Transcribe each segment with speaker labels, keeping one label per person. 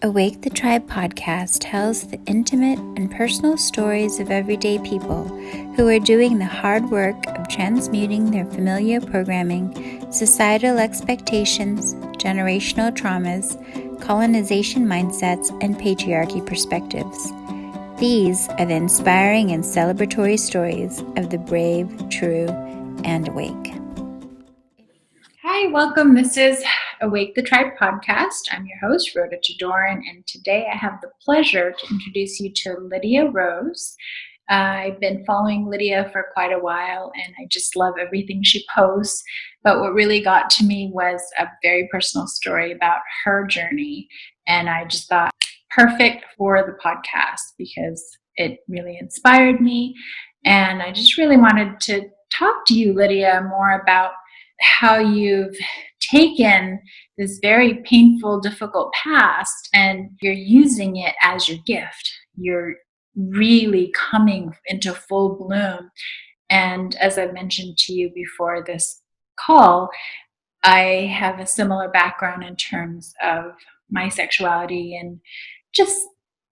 Speaker 1: Awake the Tribe podcast tells the intimate and personal stories of everyday people who are doing the hard work of transmuting their familiar programming, societal expectations, generational traumas, colonization mindsets, and patriarchy perspectives. These are the inspiring and celebratory stories of the brave, true, and awake. Hi, welcome. This is Awake the Tribe podcast. I'm your host, Rhoda Jadoran, and today I have the pleasure to introduce you to Lydia Rose. I've been following Lydia for quite a while, and I just love everything she posts. But what really got to me was a very personal story about her journey, and I just thought perfect for the podcast because it really inspired me. And I just really wanted to talk to you, Lydia, more about how you've taken this very painful, difficult past and you're using it as your gift. You're really coming into full bloom. And as I mentioned to you before this call, I have a similar background in terms of my sexuality and just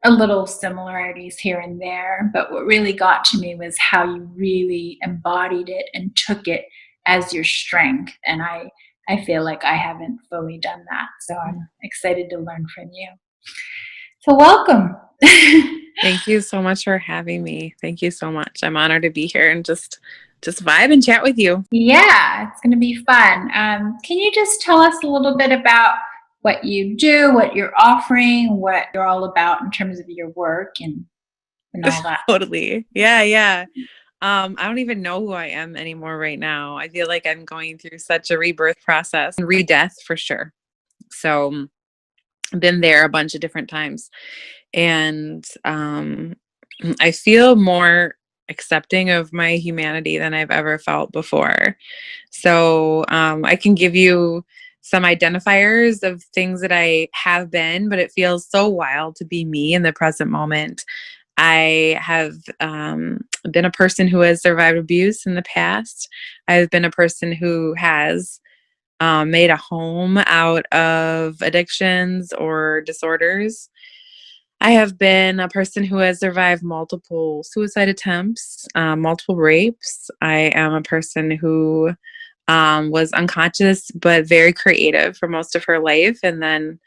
Speaker 1: a little similarities here and there. But what really got to me was how you really embodied it and took it as your strength. And I feel like I haven't fully done that. So I'm excited to learn from you. So welcome.
Speaker 2: Thank you so much for having me. Thank you so much. I'm honored to be here and just vibe and chat with you.
Speaker 1: Yeah, it's going to be fun. Can you just tell us a little bit about what you do, what you're offering, what you're all about in terms of your work and all that?
Speaker 2: Totally. Yeah. I don't even know who I am anymore right now. I feel like I'm going through such a rebirth process and re-death for sure. So I've been there a bunch of different times. And I feel more accepting of my humanity than I've ever felt before. So I can give you some identifiers of things that I have been, but it feels so wild to be me in the present moment. I have been a person who has survived abuse in the past. I've been a person who has made a home out of addictions or disorders. I have been a person who has survived multiple suicide attempts, multiple rapes. I am a person who was unconscious but very creative for most of her life, and then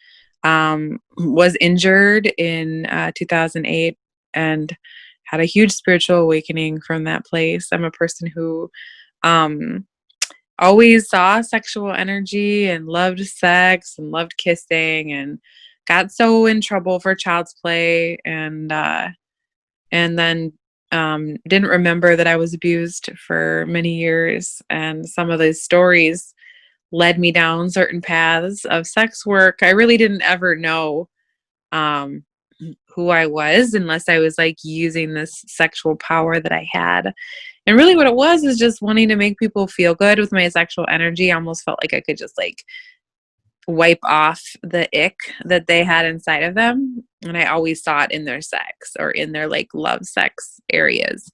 Speaker 2: was injured in 2008 and had a huge spiritual awakening from that place. I'm a person who always saw sexual energy and loved sex and loved kissing and got so in trouble for child's play and then didn't remember that I was abused for many years. And some of those stories led me down certain paths of sex work. I really didn't ever know who I was unless I was like using this sexual power that I had. And really what it was is just wanting to make people feel good with my sexual energy. I almost felt like I could just like wipe off the ick that they had inside of them. And I always saw it in their sex or in their like love sex areas.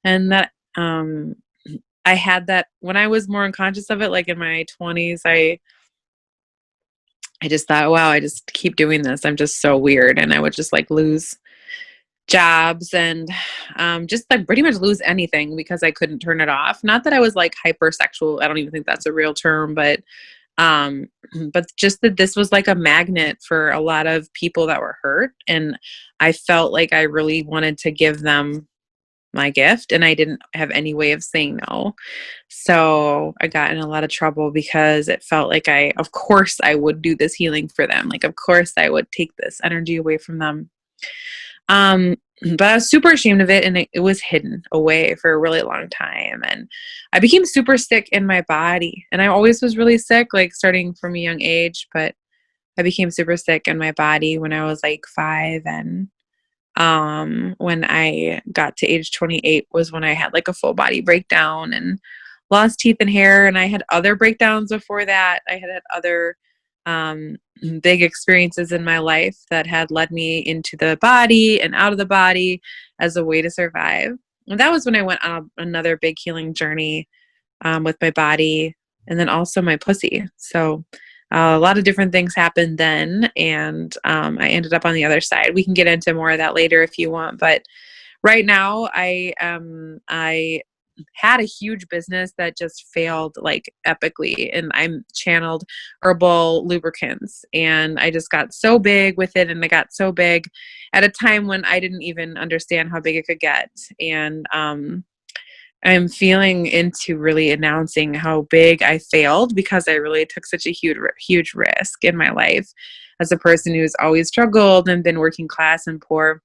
Speaker 2: And that I had that when I was more unconscious of it, like in my 20s, I just thought, wow, I just keep doing this. I'm just so weird. And I would just like lose jobs and just like pretty much lose anything because I couldn't turn it off. Not that I was like hypersexual. I don't even think that's a real term, but just that this was like a magnet for a lot of people that were hurt. And I felt like I really wanted to give them my gift and I didn't have any way of saying no. So I got in a lot of trouble because it felt like of course I would do this healing for them. Like, of course I would take this energy away from them. But I was super ashamed of it and it was hidden away for a really long time. And I became super sick in my body and I always was really sick, like starting from a young age, but I became super sick in my body when I was like 5. And when I got to age 28 was when I had like a full body breakdown and lost teeth and hair. And I had other breakdowns before that. I had other big experiences in my life that had led me into the body and out of the body as a way to survive. And that was when I went on another big healing journey with my body and then also my pussy. So a lot of different things happened then, and I ended up on the other side. We can get into more of that later if you want, but right now I had a huge business that just failed like epically, and I'm channeled herbal lubricants, and I just got so big with it, and I got so big at a time when I didn't even understand how big it could get. And I'm feeling into really announcing how big I failed, because I really took such a huge risk in my life as a person who's always struggled and been working class and poor.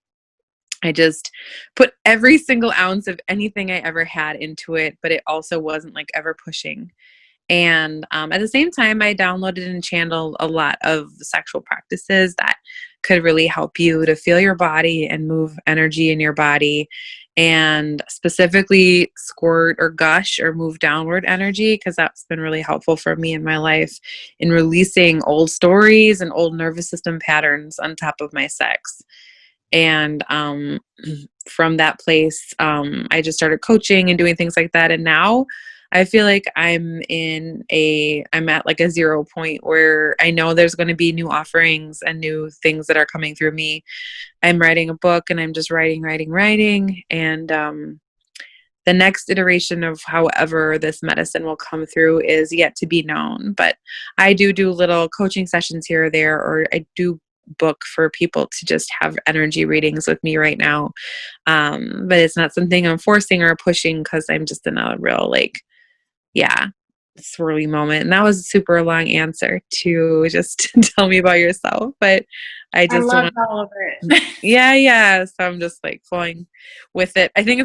Speaker 2: I just put every single ounce of anything I ever had into it, but it also wasn't like ever pushing. And at the same time, I downloaded and channeled a lot of sexual practices that could really help you to feel your body and move energy in your body, and specifically squirt or gush or move downward energy, because that's been really helpful for me in my life in releasing old stories and old nervous system patterns on top of my sex. And from that place, I just started coaching and doing things like that. And now I feel like I'm at like a 0 point where I know there's going to be new offerings and new things that are coming through me. I'm writing a book, and I'm just writing. And the next iteration of however this medicine will come through is yet to be known. But I do little coaching sessions here or there, or I do book for people to just have energy readings with me right now. But it's not something I'm forcing or pushing, because I'm just in a real swirly moment. And that was a super long answer to just tell me about yourself, but I
Speaker 3: I
Speaker 2: just
Speaker 3: love
Speaker 2: want
Speaker 3: all of it.
Speaker 2: yeah. So I'm just like flowing with it. I think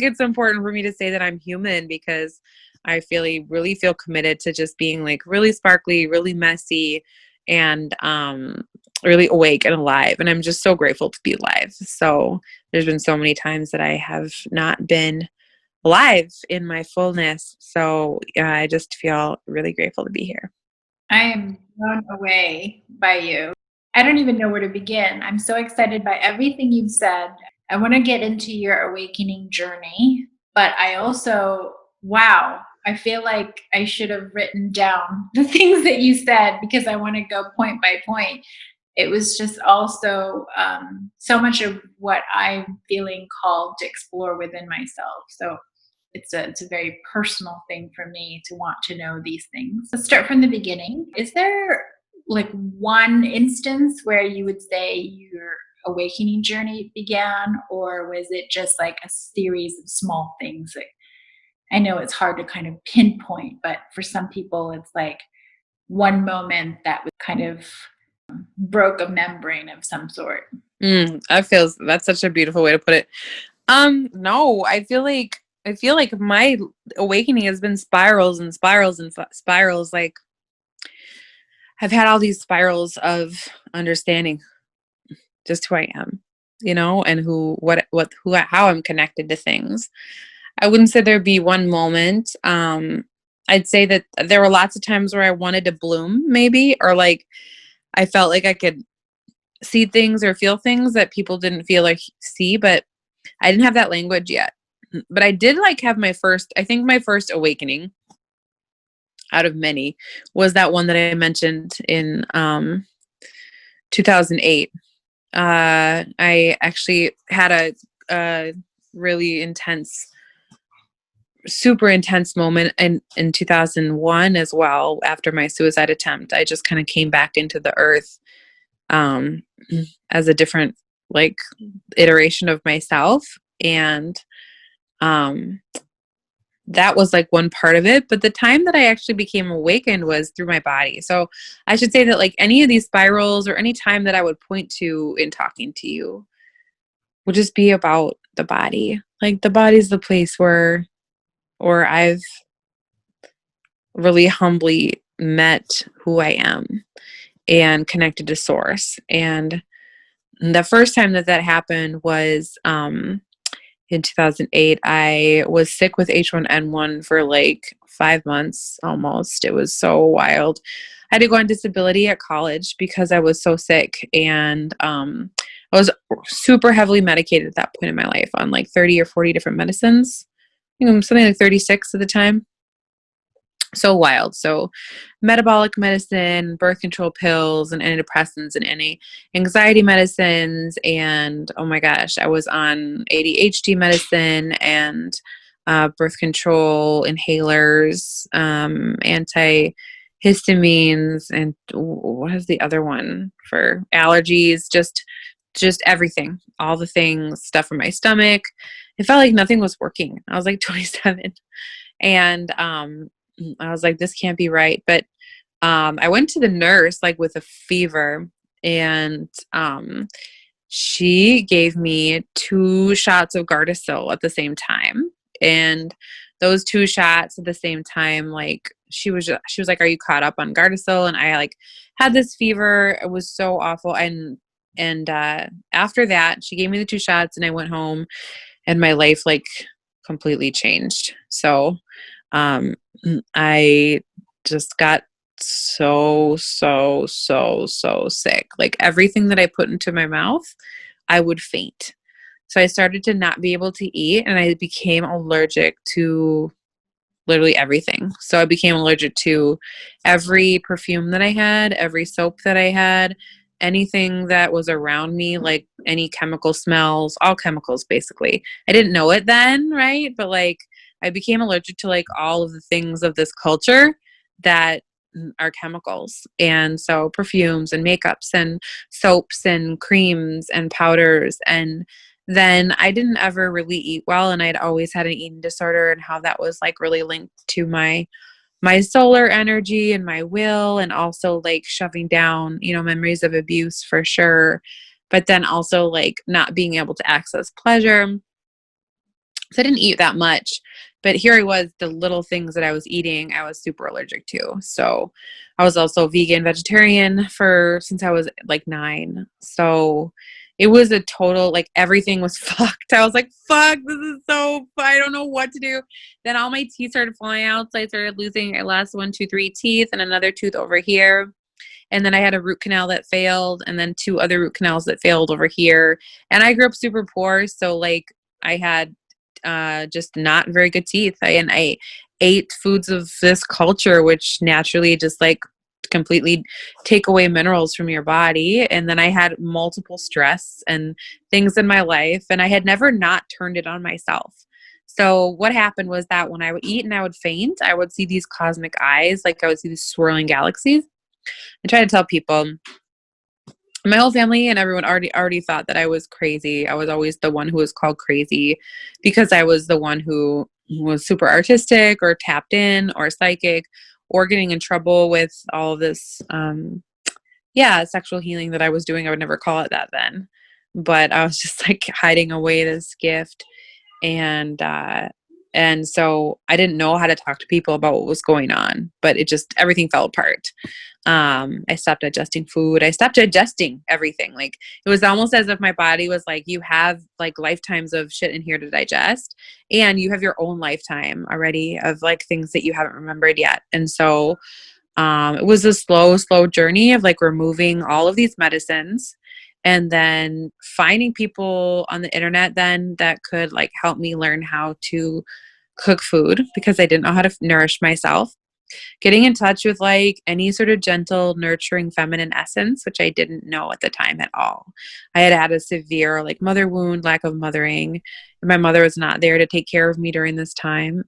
Speaker 2: it's important for me to say that I'm human, because I really feel committed to just being like really sparkly, really messy, and really awake and alive. And I'm just so grateful to be alive. So there's been so many times that I have not been alive in my fullness. So I just feel really grateful to be here.
Speaker 3: I am blown away by you. I don't even know where to begin. I'm so excited by everything you've said. I want to get into your awakening journey, but I also, wow, I feel like I should have written down the things that you said, because I want to go point by point. It was just also so much of what I'm feeling called to explore within myself. So it's a very personal thing for me to want to know these things. Let's start from the beginning. Is there like one instance where you would say your awakening journey began, or was it just like a series of small things? Like, I know it's hard to kind of pinpoint, but for some people, it's like one moment that was kind of broke a membrane of some sort.
Speaker 2: That's such a beautiful way to put it. No, I feel like my awakening has been spirals and spirals and spirals. Like, I've had all these spirals of understanding just who I am, and how I'm connected to things. I wouldn't say there'd be one moment. I'd say that there were lots of times where I wanted to bloom, maybe, or like I felt like I could see things or feel things that people didn't feel or see, but I didn't have that language yet. But I did like have my first awakening out of many was that one that I mentioned in 2008. I actually had a really super intense moment in 2001 as well. After my suicide attempt, I just kind of came back into the earth as a different like iteration of myself. And that was like one part of it. But the time that I actually became awakened was through my body. So I should say that like any of these spirals or any time that I would point to in talking to you would just be about the body. Like the body's the place where I've really humbly met who I am and connected to source. And the first time that happened was in 2008. I was sick with H1N1 for like 5 months almost. It was so wild. I had to go on disability at college because I was so sick, and I was super heavily medicated at that point in my life on like 30 or 40 different medicines. I think I'm something like 36 at the time. So wild. So metabolic medicine, birth control pills, and antidepressants, and any anxiety medicines. And oh my gosh, I was on ADHD medicine and birth control inhalers, antihistamines, and what is the other one for allergies? Just everything, all the things, stuff for my stomach. It felt like nothing was working. I was like 27, and I was like, this can't be right. But I went to the nurse like with a fever, and she gave me 2 shots of Gardasil at the same time. And those 2 shots at the same time, like she was like, "Are you caught up on Gardasil?" And I like had this fever. It was so awful. And after that, she gave me the 2 shots, and I went home, and my life like completely changed. So I just got so sick. Like everything that I put into my mouth, I would faint. So I started to not be able to eat, and I became allergic to literally everything. So I became allergic to every perfume that I had, every soap that I had, anything that was around me, like any chemical smells, all chemicals basically. I didn't know it then, right? But like I became allergic to like all of the things of this culture that are chemicals. And so perfumes and makeups and soaps and creams and powders. And then I didn't ever really eat well, and I'd always had an eating disorder, and how that was like really linked to my solar energy and my will, and also like shoving down, memories of abuse for sure, but then also like not being able to access pleasure. So I didn't eat that much, but here I was, the little things that I was eating, I was super allergic to. So I was also vegan, vegetarian since I was like 9. So it was a total, like everything was fucked. I was like, fuck, this is I don't know what to do. Then all my teeth started falling out. So I started losing, I lost 1, 2, 3 teeth and another tooth over here. And then I had a root canal that failed, and then 2 other root canals that failed over here. And I grew up super poor. So like I had just not very good teeth. I ate foods of this culture, which naturally just like completely take away minerals from your body. And then I had multiple stress and things in my life, and I had never not turned it on myself. So what happened was that when I would eat and I would faint, I would see these cosmic eyes, like I would see these swirling galaxies. I try to tell people, my whole family and everyone already thought that I was crazy. I was always the one who was called crazy because I was the one who was super artistic or tapped in or psychic or getting in trouble with all of this sexual healing that I was doing. I would never call it that then, but I was just like hiding away this gift. And so I didn't know how to talk to people about what was going on, but everything fell apart. I stopped digesting food. I stopped digesting everything. Like it was almost as if my body was like, you have like lifetimes of shit in here to digest, and you have your own lifetime already of like things that you haven't remembered yet. And so, it was a slow journey of like removing all of these medicines, and then finding people on the internet then that could like help me learn how to cook food because I didn't know how to nourish myself. Getting in touch with like any sort of gentle, nurturing feminine essence, which I didn't know at the time at all. I had a severe like mother wound, lack of mothering. And my mother was not there to take care of me during this time.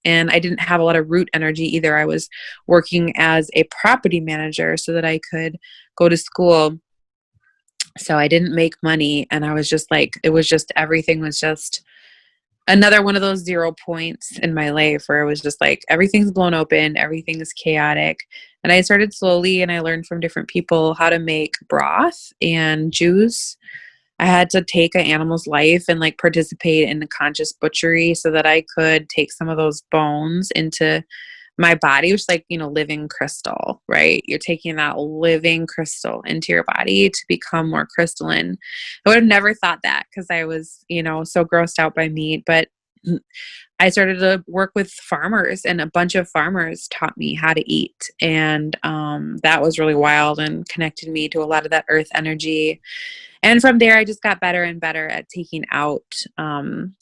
Speaker 2: And I didn't have a lot of root energy either. I was working as a property manager so that I could go to school. So I didn't make money. And I was just like, everything was just another one of those 0 points in my life where it was just like everything's blown open, everything is chaotic. And I started slowly, and I learned from different people how to make broth and juice. I had to take an animal's life and like participate in the conscious butchery so that I could take some of those bones into my body, which is like, living crystal, right? You're taking that living crystal into your body to become more crystalline. I would have never thought that because I was, so grossed out by meat. But I started to work with farmers, and a bunch of farmers taught me how to eat. And that was really wild and connected me to a lot of that earth energy. And from there, I just got better and better at taking out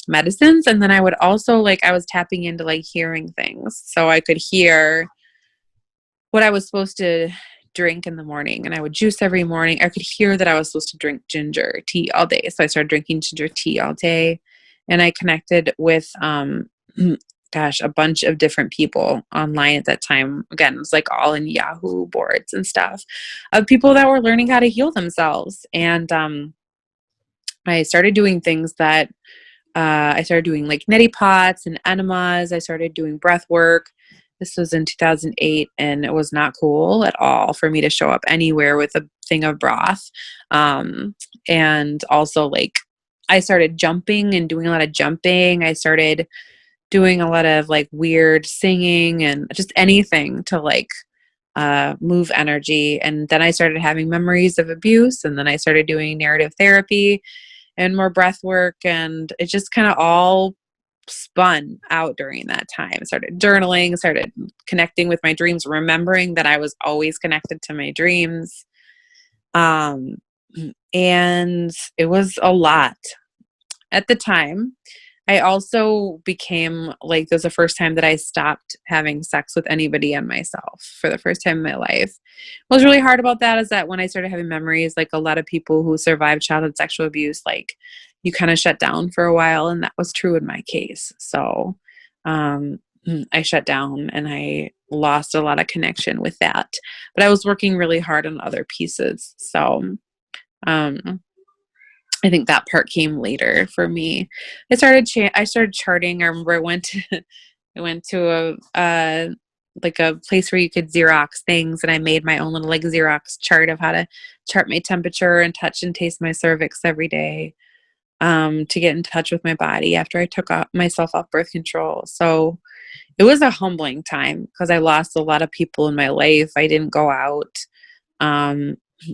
Speaker 2: medicines. And then I would also I was tapping into hearing things. So I could hear what I was supposed to drink in the morning, and I would juice every morning. I could hear that I was supposed to drink ginger tea all day. So I started drinking ginger tea all day, and I connected with, a bunch of different people online at that time. Again, it was all in Yahoo boards and stuff of people that were learning how to heal themselves. And, I started doing things that, I started doing neti pots and enemas. I started doing breath work. This was in 2008, and it was not cool at all for me to show up anywhere with a thing of broth. And also I started jumping and doing a lot of jumping. I started doing a lot of weird singing and just anything to move energy. And then I started having memories of abuse, and then I started doing narrative therapy and more breath work, and it just kind of all spun out during that time. I started journaling, started connecting with my dreams, remembering that I was always connected to my dreams. And it was a lot at the time. I also became this was the first time that I stopped having sex with anybody and myself for the first time in my life. What was really hard about that is that when I started having memories, a lot of people who survived childhood sexual abuse, you kind of shut down for a while, and that was true in my case. So I shut down and I lost a lot of connection with that. But I was working really hard on other pieces. So I think that part came later for me. I started charting. I remember I went to a place where you could Xerox things, and I made my own little Xerox chart of how to chart my temperature and touch and taste my cervix every day, to get in touch with my body after I took myself off birth control. So it was a humbling time because I lost a lot of people in my life. I didn't go out.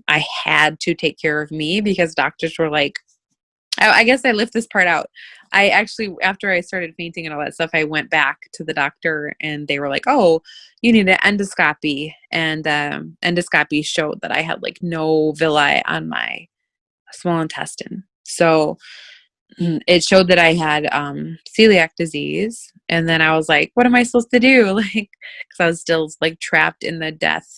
Speaker 2: I had to take care of me because doctors were I guess I left this part out. I actually, after I started fainting and all that stuff, I went back to the doctor, and they were like, "Oh, you need an endoscopy." And endoscopy showed that I had no villi on my small intestine. So it showed that I had celiac disease. And then I was like, "What am I supposed to do?" Because I was still trapped in the death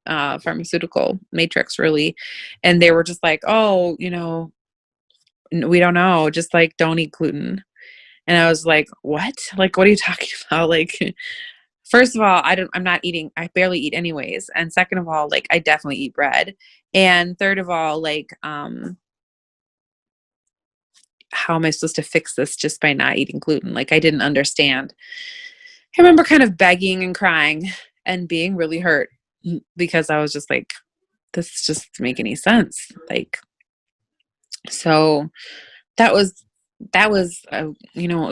Speaker 2: pharmaceutical matrix, really. And they were just like, "Oh, we don't know, just don't eat gluten." And I was like, what? What are you talking about? First of all, I'm not eating, I barely eat anyways. And second of all, I definitely eat bread. And third of all, how am I supposed to fix this just by not eating gluten? I didn't understand. I remember kind of begging and crying and being really hurt because I was just this just doesn't make any sense. So that was a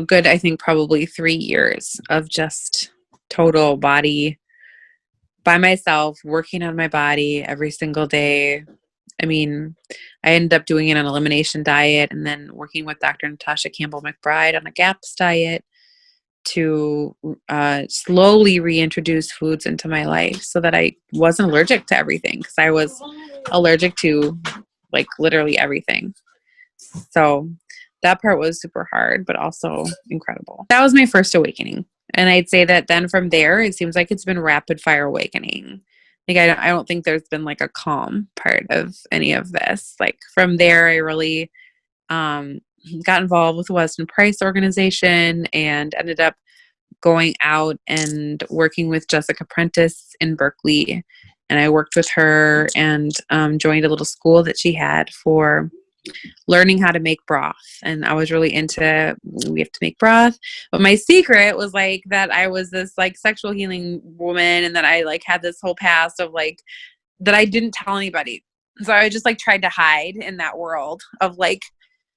Speaker 2: good, I think probably 3 years of just total body by myself, working on my body every single day. I mean, I ended up doing an elimination diet and then working with Dr. Natasha Campbell McBride on a GAPS diet to slowly reintroduce foods into my life so that I wasn't allergic to everything, because I was allergic to literally everything. So that part was super hard, but also incredible. That was my first awakening. And I'd say that then from there, it seems like it's been rapid fire awakening. I don't think there's been a calm part of any of this. From there, I really got involved with the Weston Price organization and ended up going out and working with Jessica Prentice in Berkeley. And I worked with her and joined a little school that she had for learning how to make broth. And I was really into, we have to make broth. But my secret was that I was this sexual healing woman, and that I had this whole past of that I didn't tell anybody. So I just tried to hide in that world of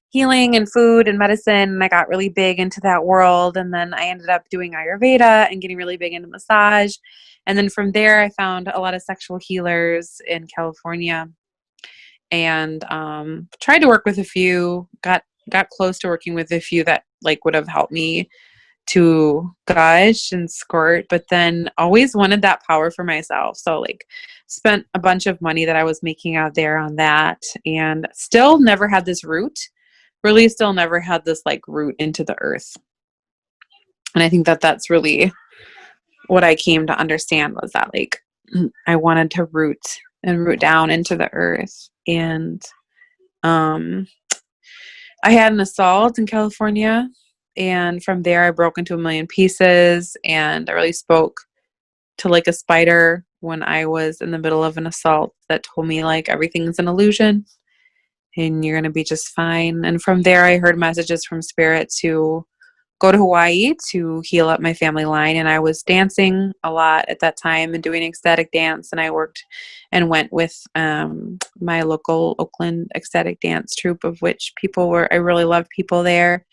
Speaker 2: healing and food and medicine. And I got really big into that world. And then I ended up doing Ayurveda and getting really big into massage. And then from there, I found a lot of sexual healers in California and tried to work with a few, got close to working with a few that would have helped me to gush and squirt, but then always wanted that power for myself. So like spent a bunch of money that I was making out there on that, and still never had this root, really still never had this like root into the earth. And I think that that's really what I came to understand, was that like I wanted to root down into the earth. And I had an assault in California, and from there I broke into a million pieces, and I really spoke to like a spider when I was in the middle of an assault that told me like everything's an illusion and you're going to be just fine. And from there I heard messages from spirit to go to Hawaii to heal up my family line. And I was dancing a lot at that time and doing ecstatic dance. And I worked and went with my local Oakland ecstatic dance troupe, of which I really loved people there.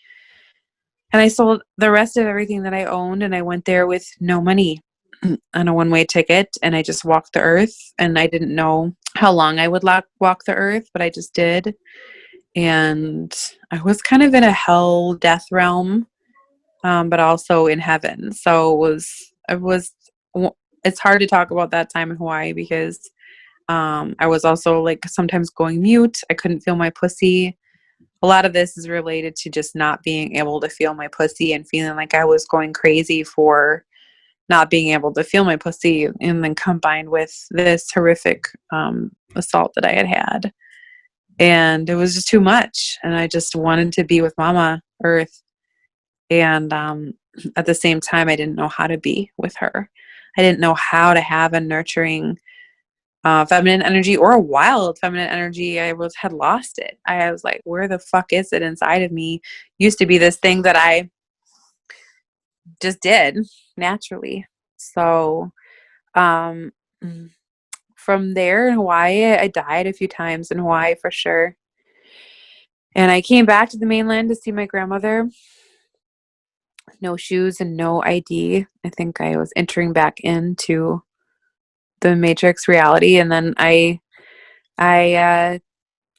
Speaker 2: And I sold the rest of everything that I owned, and I went there with no money on a one-way ticket, and I just walked the earth. And I didn't know how long I would walk the earth, but I just did. And I was kind of in a hell death realm, but also in heaven. So it's hard to talk about that time in Hawaii because I was also like sometimes going mute. I couldn't feel my pussy. A lot of this is related to just not being able to feel my pussy and feeling like I was going crazy for not being able to feel my pussy, and then combined with this horrific assault that I had had. And it was just too much. And I just wanted to be with Mama Earth. And at the same time, I didn't know how to be with her. I didn't know how to have a nurturing feminine energy or a wild feminine energy. I had lost it. I was like, where the fuck is it inside of me? Used to be this thing that I just did naturally. So from there in Hawaii, I died a few times in Hawaii for sure. And I came back to the mainland to see my grandmother. No shoes and no ID. I think I was entering back into the Matrix reality. And then I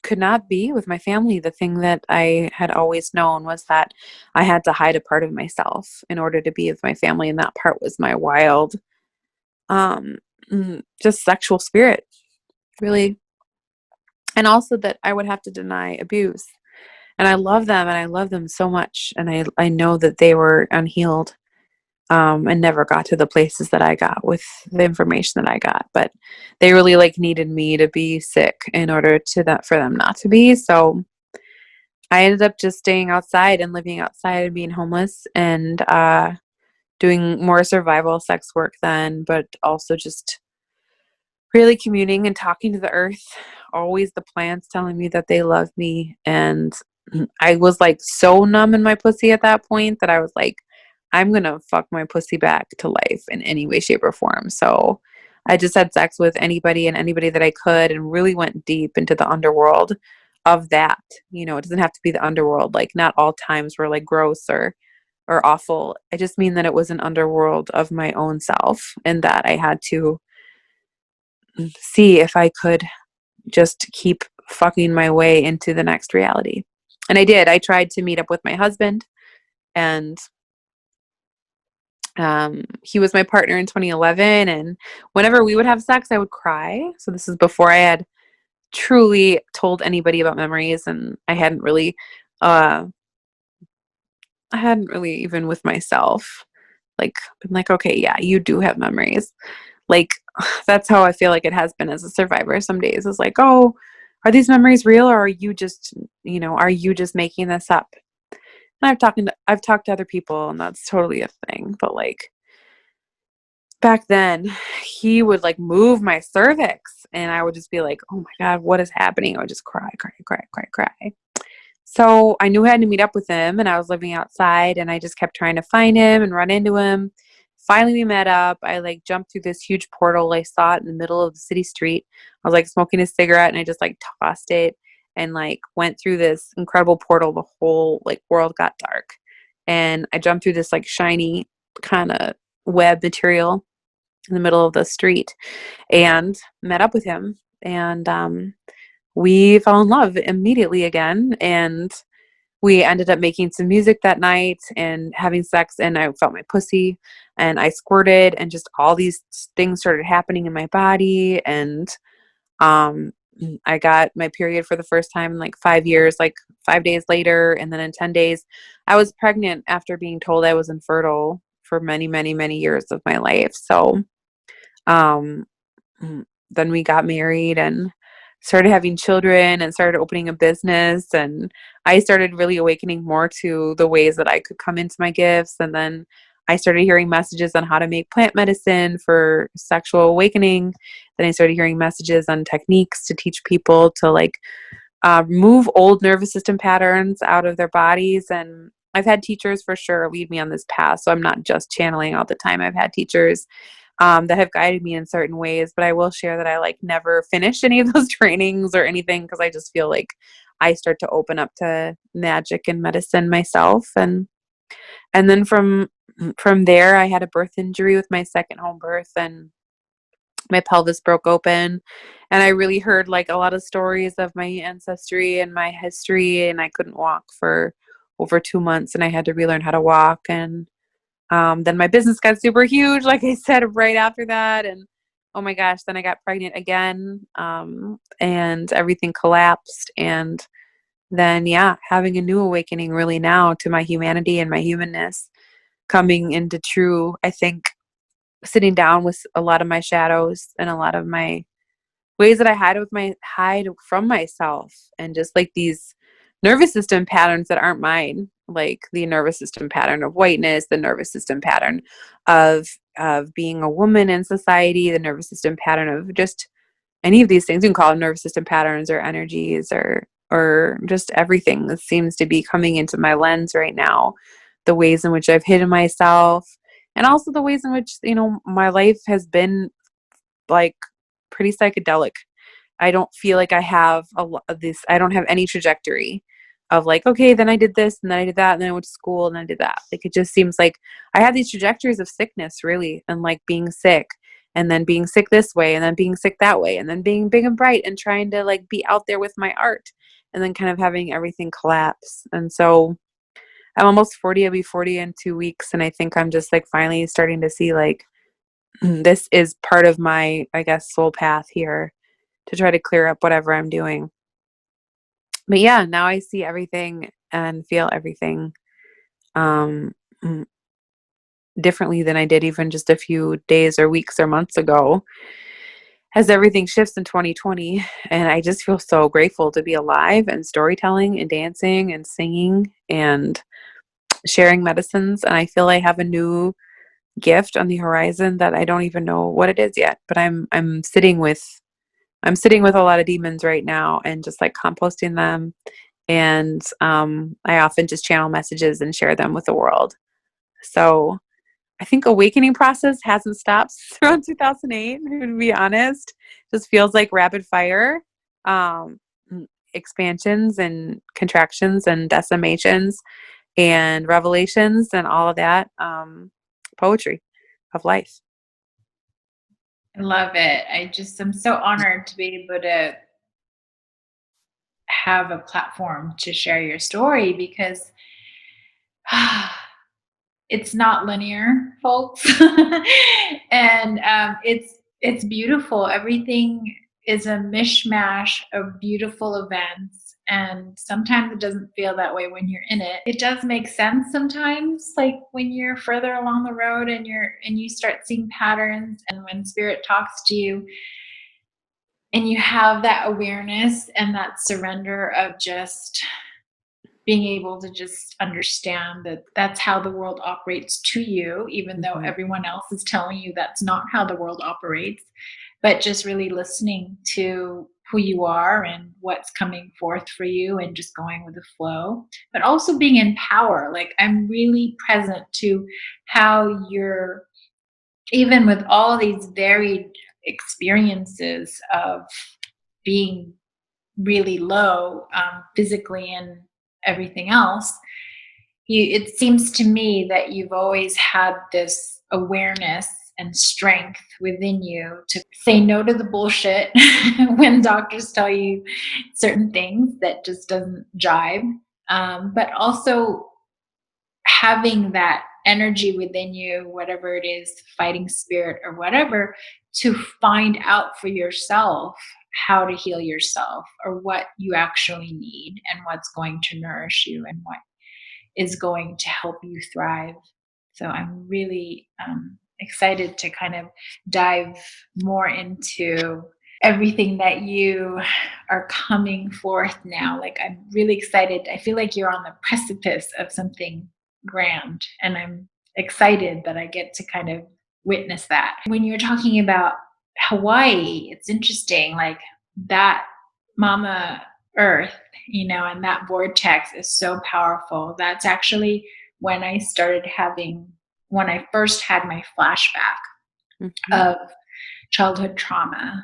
Speaker 2: could not be with my family. The thing that I had always known was that I had to hide a part of myself in order to be with my family. And that part was my wild, just sexual spirit, really. And also that I would have to deny abuse. And I love them, and I love them so much. And I know that they were unhealed, and never got to the places that I got with the information that I got. But they really like needed me to be sick in order for them not to be. So I ended up just staying outside and living outside and being homeless, and doing more survival sex work then, but also just really communing and talking to the earth. Always the plants telling me that they love me. And I was like so numb in my pussy at that point that I was like, I'm going to fuck my pussy back to life in any way, shape, or form. So I just had sex with anybody and anybody that I could, and really went deep into the underworld of that. You know, it doesn't have to be the underworld. Like, not all times were like gross or awful. I just mean that it was an underworld of my own self, and that I had to see if I could just keep fucking my way into the next reality. And I did. I tried to meet up with my husband, and he was my partner in 2011. And whenever we would have sex, I would cry. So this is before I had truly told anybody about memories, and I hadn't really even with myself, like, been like, okay, yeah, you do have memories. Like, that's how I feel like it has been as a survivor. Some days it's like, oh, are these memories real, or are you just making this up? And I've talked to other people, and that's totally a thing. But like, back then, he would like move my cervix, and I would just be like, oh my God, what is happening? I would just cry. So I knew I had to meet up with him, and I was living outside, and I just kept trying to find him and run into him. Finally, we met up. I like jumped through this huge portal. I saw it in the middle of the city street. I was like smoking a cigarette, and I just like tossed it and like went through this incredible portal. The whole like world got dark, and I jumped through this like shiny kind of web material in the middle of the street, and met up with him. And we fell in love immediately again. And we ended up making some music that night and having sex, and I felt my pussy and I squirted, and just all these things started happening in my body. And um, I got my period for the first time in like 5 years, like 5 days later. And then in 10 days, I was pregnant after being told I was infertile for many, many, many years of my life. So, um, then we got married and started having children and started opening a business. And I started really awakening more to the ways that I could come into my gifts. And then I started hearing messages on how to make plant medicine for sexual awakening. Then I started hearing messages on techniques to teach people to like move old nervous system patterns out of their bodies. And I've had teachers for sure lead me on this path. So I'm not just channeling all the time. I've had teachers that have guided me in certain ways, but I will share that I like never finished any of those trainings or anything, because I just feel like I start to open up to magic and medicine myself. And then from there, I had a birth injury with my second home birth, and my pelvis broke open, and I really heard like a lot of stories of my ancestry and my history, and I couldn't walk for over 2 months, and I had to relearn how to walk. And then my business got super huge, like I said, right after that. And oh my gosh, then I got pregnant again, and everything collapsed. And then, yeah, having a new awakening really now to my humanity and my humanness coming into true, I think, sitting down with a lot of my shadows and a lot of my ways that I hide from myself, and just like these nervous system patterns that aren't mine, like the nervous system pattern of whiteness, the nervous system pattern of being a woman in society, the nervous system pattern of just any of these things. You can call them nervous system patterns or energies, or just everything that seems to be coming into my lens right now. The ways in which I've hidden myself, and also the ways in which, my life has been like pretty psychedelic. I don't feel like I have a lot of this. I don't have any trajectory of like, okay, then I did this, and then I did that, and then I went to school, and then I did that. Like, it just seems like I have these trajectories of sickness, really, and like being sick, and then being sick this way, and then being sick that way, and then being big and bright and trying to like be out there with my art, and then kind of having everything collapse. And so I'm almost 40. I'll be 40 in 2 weeks. And I think I'm just like finally starting to see like, this is part of my, I guess, soul path here, to try to clear up whatever I'm doing. But yeah, now I see everything and feel everything um, mm, differently than I did even just a few days or weeks or months ago, as everything shifts in 2020. And I just feel so grateful to be alive, and storytelling and dancing and singing and sharing medicines. And I feel I have a new gift on the horizon that I don't even know what it is yet, but I'm sitting with a lot of demons right now, and just like composting them. And I often just channel messages and share them with the world. So I think awakening process hasn't stopped around 2008, to be honest. Just feels like rapid fire, um, expansions and contractions and decimations and revelations and all of that, poetry of life.
Speaker 3: I love it. I'm so honored to be able to have a platform to share your story, because it's not linear, folks. And it's beautiful. Everything is a mishmash of beautiful events, and sometimes it doesn't feel that way when you're in it. It does make sense sometimes, like when you're further along the road and you start seeing patterns, and when spirit talks to you, and you have that awareness and that surrender of just being able to just understand that that's how the world operates to you, even though everyone else is telling you that's not how the world operates. But just really listening to who you are and what's coming forth for you, and just going with the flow, but also being in power. Like, I'm really present to how you're, even with all these varied experiences of being really low, physically and everything else, it seems to me that you've always had this awareness and strength within you to say no to the bullshit when doctors tell you certain things that just doesn't jive. but also having that energy within you, whatever it is, fighting spirit or whatever, to find out for yourself how to heal yourself or what you actually need and what's going to nourish you and what is going to help you thrive. So I'm really excited to kind of dive more into everything that you are coming forth now. Like, I'm really excited. I feel like you're on the precipice of something grand, and I'm excited that I get to kind of witness that. When you're talking about Hawaii, it's interesting, like that Mama Earth, and that vortex is so powerful. That's actually when when I first had my flashback of childhood trauma.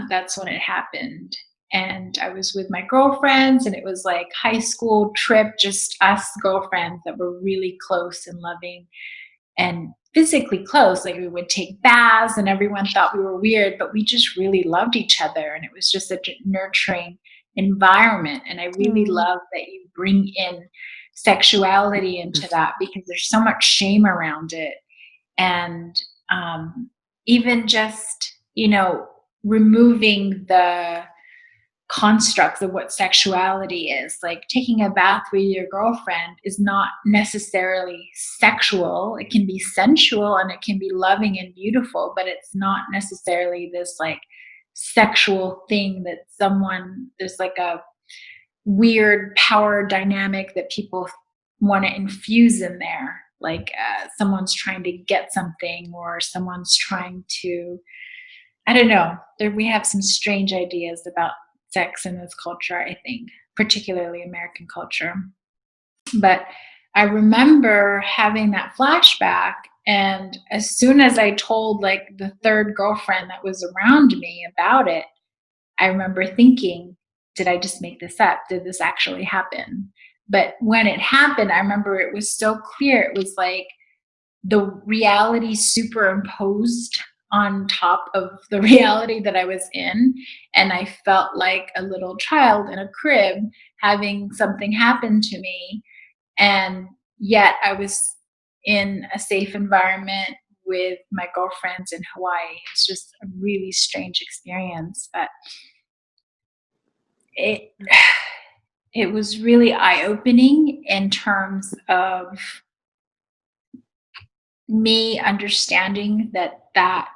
Speaker 3: That's when it happened. And I was with my girlfriends, and it was like high school trip, just us girlfriends that were really close and loving and physically close. Like, we would take baths, and everyone thought we were weird, but we just really loved each other. And it was just such a nurturing environment. And I really love that you bring in sexuality into that, because there's so much shame around it. And even just, removing the constructs of what sexuality is. Like, taking a bath with your girlfriend is not necessarily sexual. It can be sensual and it can be loving and beautiful, but it's not necessarily this like sexual thing that there's like a weird power dynamic that people want to infuse in there. Like, someone's trying to get something, or someone's trying to, I don't know. We have some strange ideas about sex in this culture, I think, particularly American culture. But I remember having that flashback, and as soon as I told like the third girlfriend that was around me about it, I remember thinking, did I just make this up? Did this actually happen? But when it happened, I remember it was so clear. It was like the reality superimposed on top of the reality that I was in. And I felt like a little child in a crib having something happen to me. And yet I was in a safe environment with my girlfriends in Hawaii. It's just a really strange experience, but it it was really eye-opening in terms of me understanding that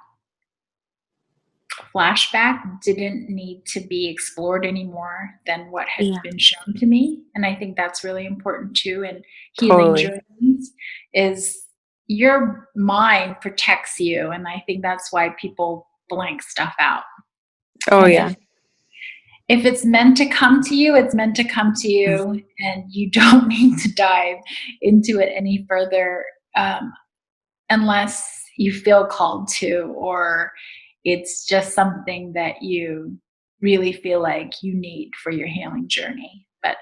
Speaker 3: flashback didn't need to be explored any more than what had been shown to me. And I think that's really important too in healing journeys, is your mind protects you. And I think that's why people blank stuff out.
Speaker 2: Oh,
Speaker 3: And
Speaker 2: yeah.
Speaker 3: if it's meant to come to you, it's meant to come to you, and you don't need to dive into it any further, unless you feel called to, or it's just something that you really feel like you need for your healing journey. But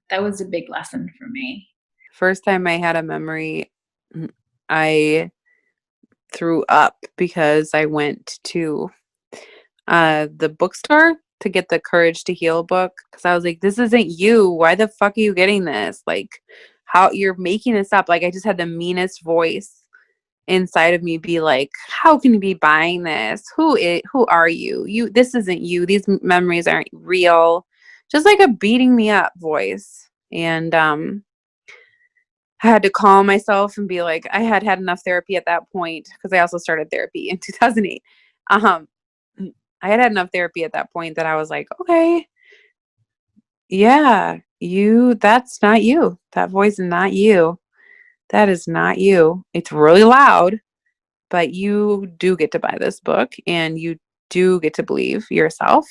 Speaker 3: that was a big lesson for me.
Speaker 2: First time I had a memory, I threw up because I went to the bookstore to get the Courage to Heal book, because I was like, this isn't you. Why the fuck are you getting this? Like, how you're making this up? Like, I just had the meanest voice inside of me be like, how can you be buying this? Who are you? This isn't you. These memories aren't real. Just like a beating me up voice. And I had to calm myself and be like, I had enough therapy at that point, because I also started therapy in 2008. I had enough therapy at that point that I was like, okay, yeah, that's not you. That voice is not you. That is not you. It's really loud, but you do get to buy this book, and you do get to believe yourself.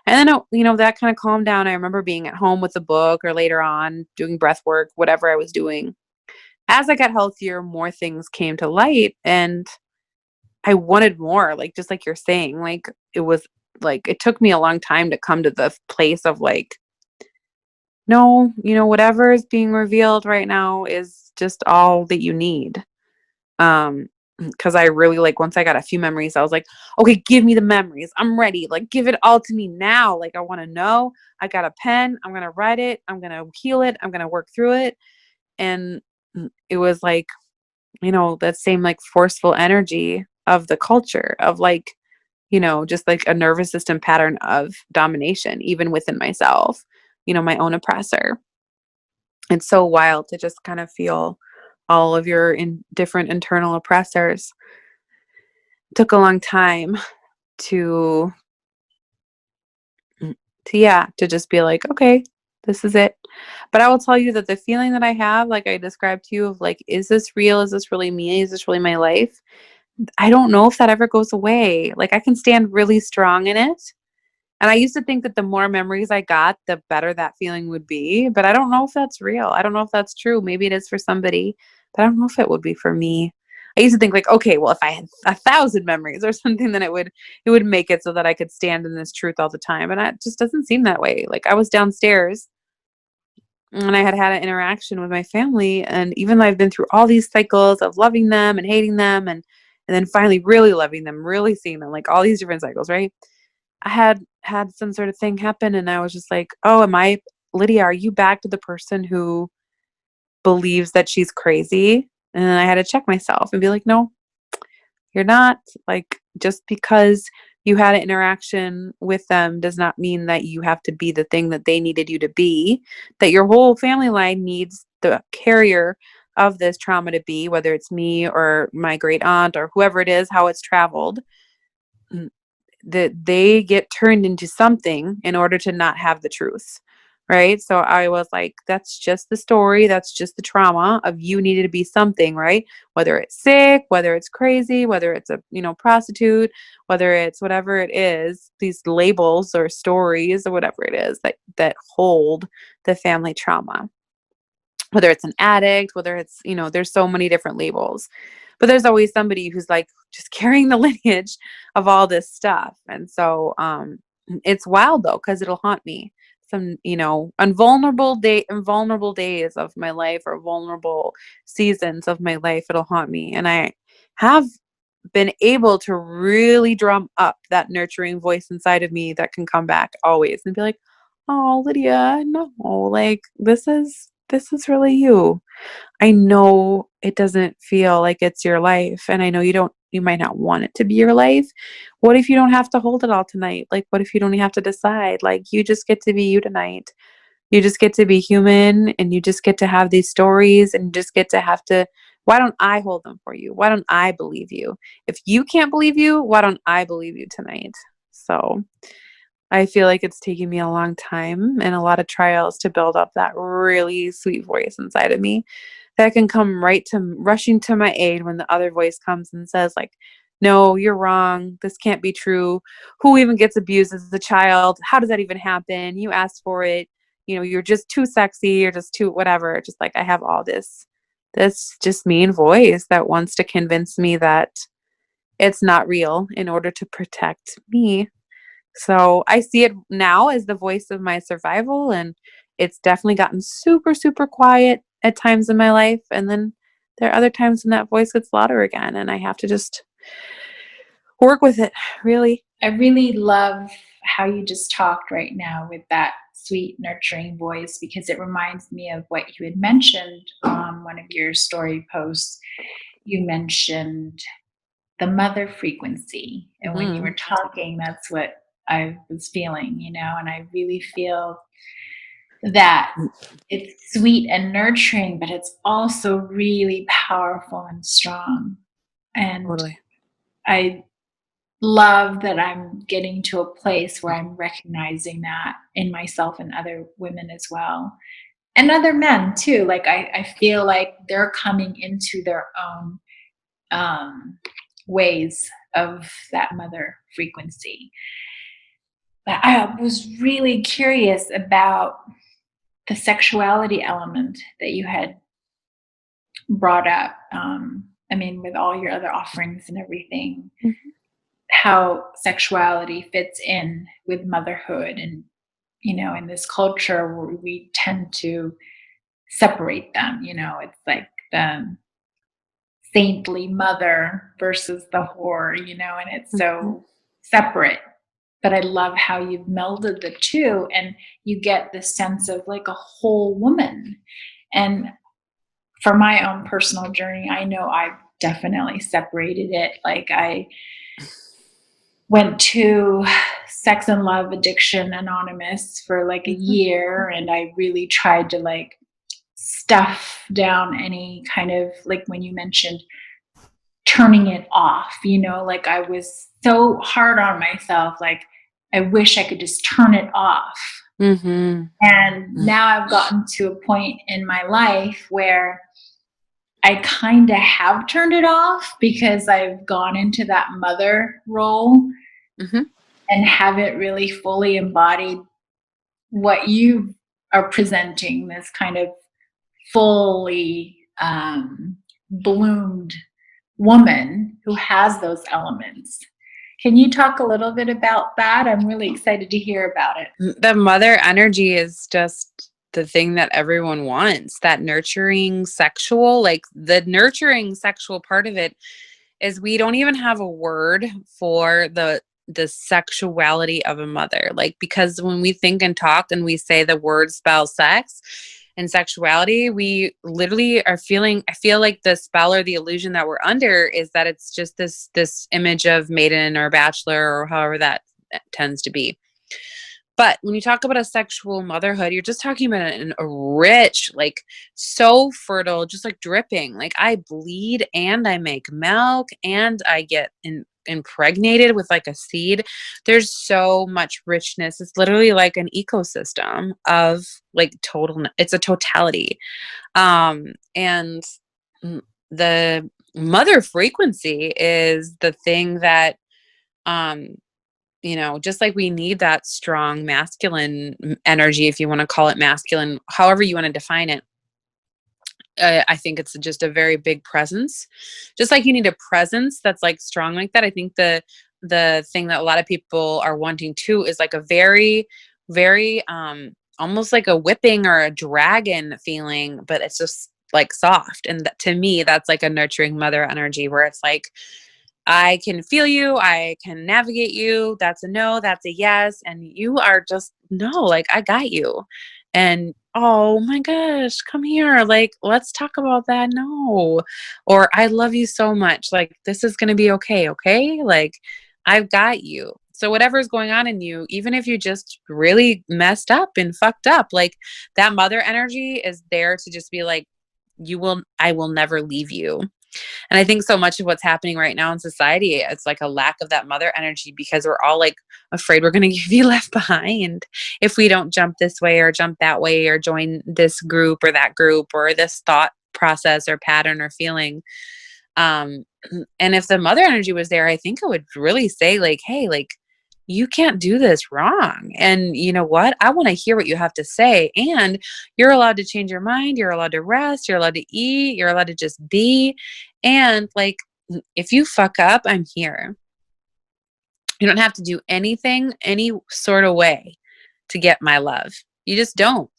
Speaker 2: And then, that kind of calmed down. I remember being at home with the book, or later on doing breath work, whatever I was doing. As I got healthier, more things came to light, and I wanted more, like, just like you're saying, like, it was like, it took me a long time to come to the place of like, no, whatever is being revealed right now is just all that you need. because I really like, once I got a few memories, I was like, okay, give me the memories. I'm ready. Like, give it all to me now. Like, I want to know. I got a pen. I'm going to write it. I'm going to heal it. I'm going to work through it. And it was like, that same like forceful energy of the culture of like, just like a nervous system pattern of domination, even within myself, my own oppressor. It's so wild to just kind of feel all of your different internal oppressors. It took a long time to to just be like, okay, this is it. But I will tell you that the feeling that I have, like I described to you, of like, is this real? Is this really me? Is this really my life? I don't know if that ever goes away. Like, I can stand really strong in it. And I used to think that the more memories I got, the better that feeling would be. But I don't know if that's real. I don't know if that's true. Maybe it is for somebody, but I don't know if it would be for me. I used to think like, okay, well, if I had 1,000 memories or something, then it would make it so that I could stand in this truth all the time. And it just doesn't seem that way. Like, I was downstairs and I had had an interaction with my family, and even though I've been through all these cycles of loving them and hating them, and then finally really loving them, really seeing them, like all these different cycles, right? I had some sort of thing happen, and I was just like, "Oh, Lydia, are you back to the person who believes that she's crazy?" And I had to check myself and be like, "No, you're not. Like, just because you had an interaction with them does not mean that you have to be the thing that they needed you to be, that your whole family line needs the carrier of this trauma to be, whether it's me or my great aunt or whoever it is, how it's traveled. That they get turned into something in order to not have the truth." Right. So I was like, that's just the story. That's just the trauma of you needed to be something, right? Whether it's sick, whether it's crazy, whether it's a, prostitute, whether it's whatever it is, these labels or stories or whatever it is that hold the family trauma, whether it's an addict, whether it's, there's so many different labels, but there's always somebody who's like just carrying the lineage of all this stuff. And so, it's wild though, cause it'll haunt me some, invulnerable days of my life or vulnerable seasons of my life. It'll haunt me. And I have been able to really drum up that nurturing voice inside of me that can come back always and be like, "Oh, Lydia, no, like this is really you. I know it doesn't feel like it's your life, and I know you might not want it to be your life. What if you don't have to hold it all tonight? Like, what if you don't have to decide? Like, you just get to be you tonight. You just get to be human, and you just get to have these stories, and you just get to have to, why don't I hold them for you? Why don't I believe you? If you can't believe you, why don't I believe you tonight?" So I feel like it's taken me a long time and a lot of trials to build up that really sweet voice inside of me that can come rushing to my aid when the other voice comes and says like, "No, you're wrong. This can't be true. Who even gets abused as a child? How does that even happen? You asked for it. You're just too sexy. You're just too whatever." Just like I have all this just mean voice that wants to convince me that it's not real in order to protect me. So I see it now as the voice of my survival, and it's definitely gotten super, super quiet at times in my life. And then there are other times when that voice gets louder again, and I have to just work with it, really.
Speaker 3: I really love how you just talked right now with that sweet, nurturing voice, because it reminds me of what you had mentioned on one of your story posts. You mentioned the mother frequency. And when you
Speaker 2: Mm,
Speaker 3: were talking, that's what I was feeling, and I really feel that it's sweet and nurturing, but it's also really powerful and strong. And
Speaker 2: totally.
Speaker 3: I love that I'm getting to a place where I'm recognizing that in myself and other women as well. And other men too. Like I feel like they're coming into their own ways of that mother frequency. But I was really curious about the sexuality element that you had brought up. I mean, with all your other offerings and everything,
Speaker 2: Mhm.
Speaker 3: how sexuality fits in with motherhood. And, in this culture where we tend to separate them, it's like the saintly mother versus the whore, and it's
Speaker 2: Mhm.
Speaker 3: so separate. But I love how you've melded the two and you get this sense of like a whole woman. And for my own personal journey, I know I've definitely separated it. Like I went to Sex and Love Addiction Anonymous for like a year, and I really tried to like stuff down any kind of, like when you mentioned turning it off, like I was so hard on myself, like I wish I could just turn it off.
Speaker 2: Mm-hmm.
Speaker 3: And now I've gotten to a point in my life where I kind of have turned it off because I've gone into that mother role
Speaker 2: Mm-hmm.
Speaker 3: and haven't really fully embodied what you are presenting, this kind of fully bloomed woman who has those elements. Can you talk a little bit about that? I'm really excited to hear about it.
Speaker 2: The mother energy is just the thing that everyone wants, that nurturing sexual, like the nurturing sexual part of it is we don't even have a word for the sexuality of a mother. Like, because when we think and talk and we say the word spell sex and sexuality, we literally are feeling, I feel like the spell or the illusion that we're under is that it's just this image of maiden or bachelor or however that tends to be. But when you talk about a sexual motherhood, you're just talking about a rich, like so fertile, just like dripping. Like I bleed and I make milk and I get impregnated with like a seed. There's so much richness. It's literally like an ecosystem of like total, it's a totality. And the mother frequency is the thing that, um, just like we need that strong masculine energy, if you want to call it masculine, however you want to define it. I think it's just a very big presence. Just like you need a presence that's like strong like that. I think the thing that a lot of people are wanting too is like a very, very almost like a whipping or a dragon feeling, but it's just like soft. And to me, that's like a nurturing mother energy where it's like I can feel you. I can navigate you. That's a no. That's a yes. And you are just, no, like, I got you. And, oh my gosh, come here. Like, let's talk about that. No. Or, I love you so much. Like, this is going to be okay. Okay. Like, I've got you. So, whatever's going on in you, even if you just really messed up and fucked up, like, that mother energy is there to just be like, I will never leave you. And I think so much of what's happening right now in society, it's like a lack of that mother energy because we're all like afraid we're going to be left behind if we don't jump this way or jump that way or join this group or this thought process or pattern or feeling. Um, and if the mother energy was there, I think it would really say like, hey, like, you can't do this wrong. And you know what? I want to hear what you have to say. And you're allowed to change your mind. You're allowed to rest. You're allowed to eat. You're allowed to just be. And like, if you fuck up, I'm here. You don't have to do anything, any sort of way to get my love. You just don't.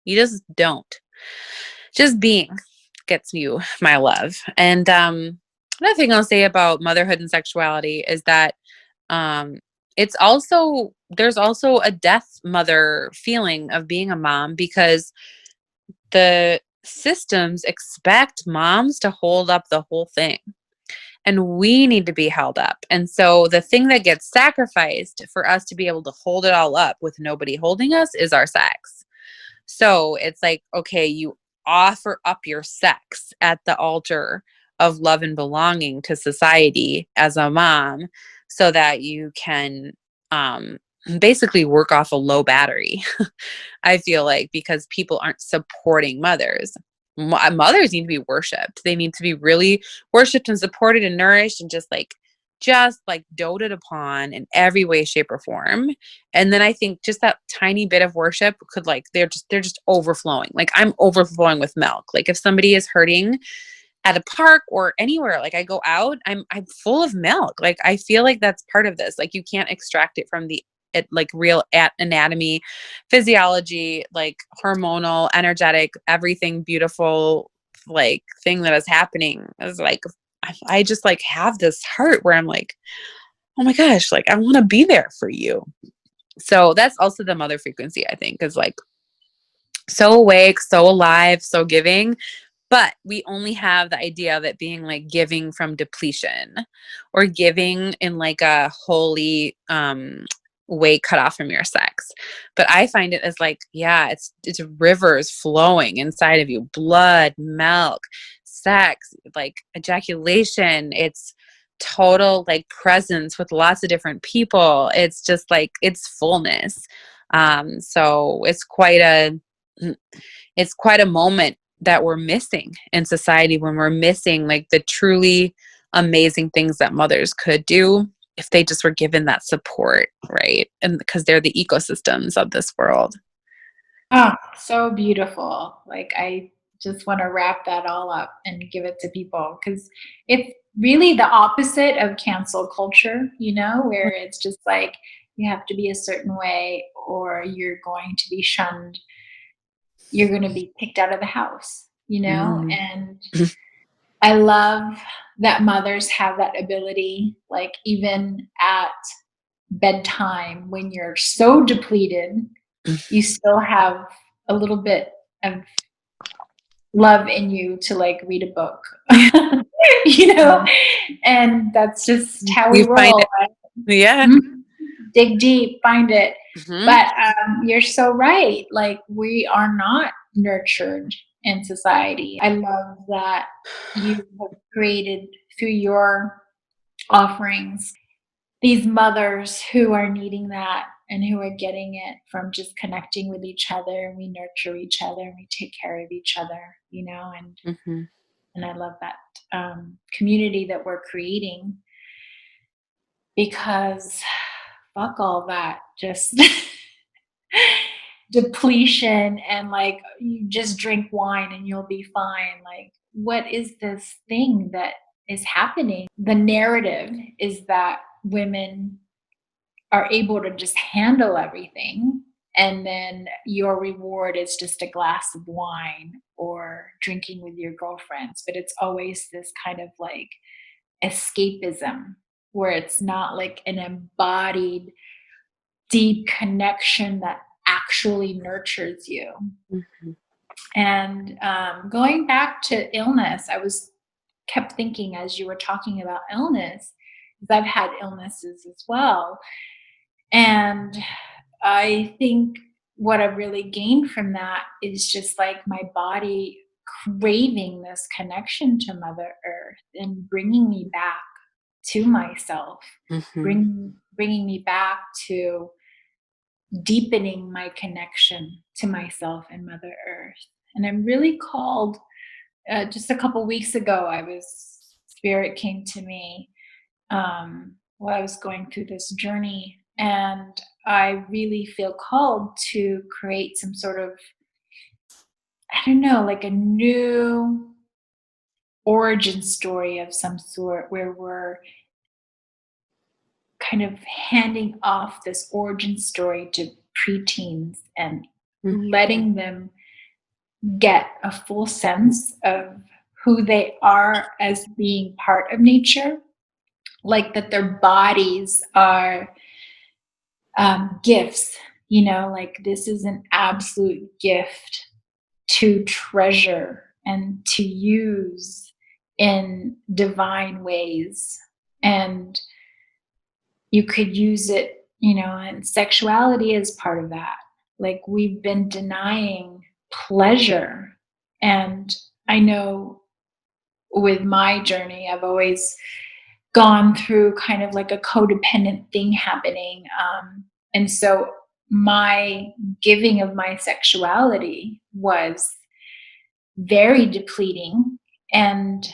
Speaker 2: You just don't. Just being gets you my love. And another thing I'll say about motherhood and sexuality is that um, there's also a death mother feeling of being a mom because the systems expect moms to hold up the whole thing. And we need to be held up. And so the thing that gets sacrificed for us to be able to hold it all up with nobody holding us is our sex. So it's like, okay, you offer up your sex at the altar of love and belonging to society as a mom so that you can basically work off a low battery. I feel like because people aren't supporting mothers. Mothers need to be worshipped. They need to be really worshipped and supported and nourished and just like doted upon in every way, shape, or form. And then I think just that tiny bit of worship could like they're just overflowing. Like I'm overflowing with milk. Like if somebody is hurting at a park or anywhere, like I go out, I'm full of milk. Like I feel like that's part of this. Like you can't extract it from like real anatomy, physiology, like hormonal, energetic, everything beautiful like thing that is happening is like, I just like have this heart where I'm like, oh my gosh, like I want to be there for you. So that's also the mother frequency, I think, is like so awake, so alive, so giving. But we only have the idea of it being like giving from depletion or giving in like a holy way cut off from your sex. But I find it as like, yeah, it's rivers flowing inside of you, blood, milk, sex, like ejaculation. It's total like presence with lots of different people. It's just like it's fullness. So it's quite a moment that we're missing in society when we're missing like the truly amazing things that mothers could do if they just were given that support, right? And because they're the ecosystems of this world.
Speaker 3: Oh, so beautiful. Like, I just want to wrap that all up and give it to people because it's really the opposite of cancel culture, where it's just like you have to be a certain way or you're going to be shunned. You're going to be kicked out of the house,
Speaker 2: Mm.
Speaker 3: and I love that mothers have that ability, like even at bedtime when you're so depleted, you still have a little bit of love in you to like read a book, and that's just how we
Speaker 2: You find
Speaker 3: roll.
Speaker 2: it, yeah.
Speaker 3: Mhm. Dig deep, find it.
Speaker 2: Hmm.
Speaker 3: But you're so right. Like, we are not nurtured in society. I love that you have created through your offerings these mothers who are needing that and who are getting it from just connecting with each other, and we nurture each other and we take care of each other,
Speaker 2: Hmm.
Speaker 3: and I love that community that we're creating because fuck all that just depletion and like you just drink wine and you'll be fine. Like, what is this thing that is happening? The narrative is that women are able to just handle everything, and then your reward is just a glass of wine or drinking with your girlfriends. But it's always this kind of like escapism where it's not like an embodied deep connection that actually nurtures you.
Speaker 2: Hmm.
Speaker 3: And going back to illness, I was kept thinking as you were talking about illness, because I've had illnesses as well. And I think what I've really gained from that is just like my body craving this connection to Mother Earth and bringing me back to myself,
Speaker 2: Hmm.
Speaker 3: bringing me back to deepening my connection to myself and Mother Earth. And I'm really called. Just a couple weeks ago, Spirit came to me while I was going through this journey, and I really feel called to create some sort of, I don't know, like a new origin story of some sort where we're kind of handing off this origin story to preteens and letting them get a full sense of who they are as being part of nature, like that their bodies are gifts, like this is an absolute gift to treasure and to use in divine ways. And you could use it, and sexuality is part of that. Like, we've been denying pleasure. And I know with my journey, I've always gone through kind of like a codependent thing happening. And so my giving of my sexuality was very depleting. And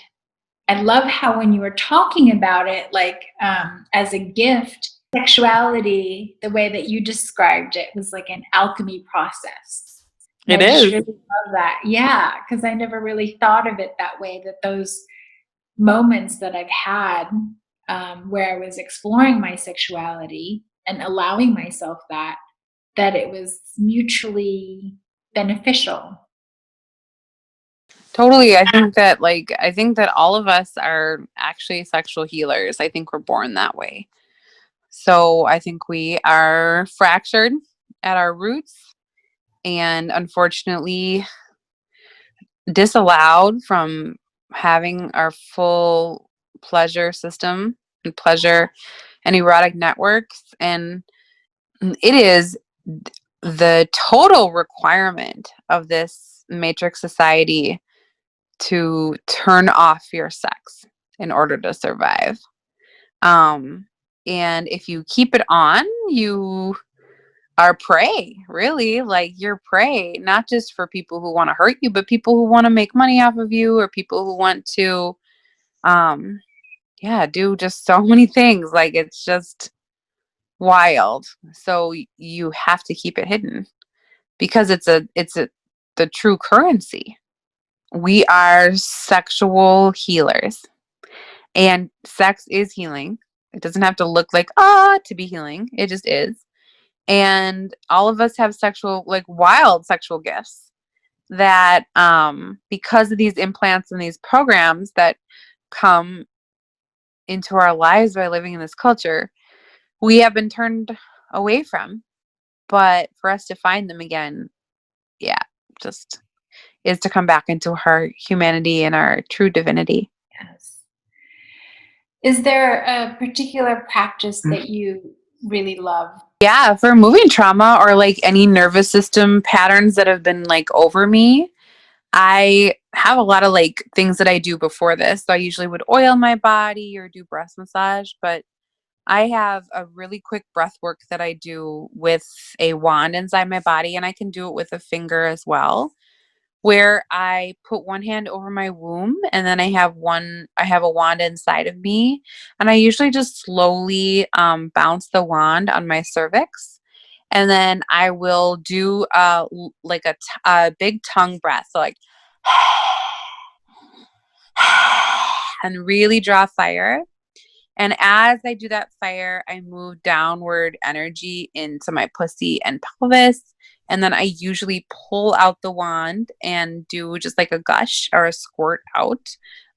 Speaker 3: I love how when you were talking about it, like as a gift, sexuality, the way that you described it was like an alchemy process. And
Speaker 2: It
Speaker 3: I just
Speaker 2: is.
Speaker 3: really love that. Yeah, because I never really thought of it that way, that those moments that I've had where I was exploring my sexuality and allowing myself that it was mutually beneficial.
Speaker 2: Totally. I think that all of us are actually sexual healers. I think we're born that way. So I think we are fractured at our roots and unfortunately disallowed from having our full pleasure system and pleasure and erotic networks. And it is the total requirement of this matrix society to turn off your sex in order to survive. Um, and if you keep it on, you are prey, really. Like you're prey, not just for people who want to hurt you, but people who want to make money off of you or people who want to, um, yeah, do just so many things. Like it's just wild. So you have to keep it hidden because it's the true currency. We are sexual healers. And sex is healing. It doesn't have to look like to be healing. It just is. And all of us have sexual, like wild sexual gifts that because of these implants and these programs that come into our lives by living in this culture, we have been turned away from. But for us to find them again, yeah, just is to come back into our humanity and our true divinity.
Speaker 3: Yes. Is there a particular practice that you really love?
Speaker 2: Yeah, for moving trauma or like any nervous system patterns that have been like over me, I have a lot of like things that I do before this. So I usually would oil my body or do breast massage, but I have a really quick breath work that I do with a wand inside my body, and I can do it with a finger as well, where I put one hand over my womb and then I have a wand inside of me, and I usually just slowly bounce the wand on my cervix, and then I will do like a big tongue breath, so like and really draw fire. And as I do that fire, I move downward energy into my pussy and pelvis. And then I usually pull out the wand and do just like a gush or a squirt out.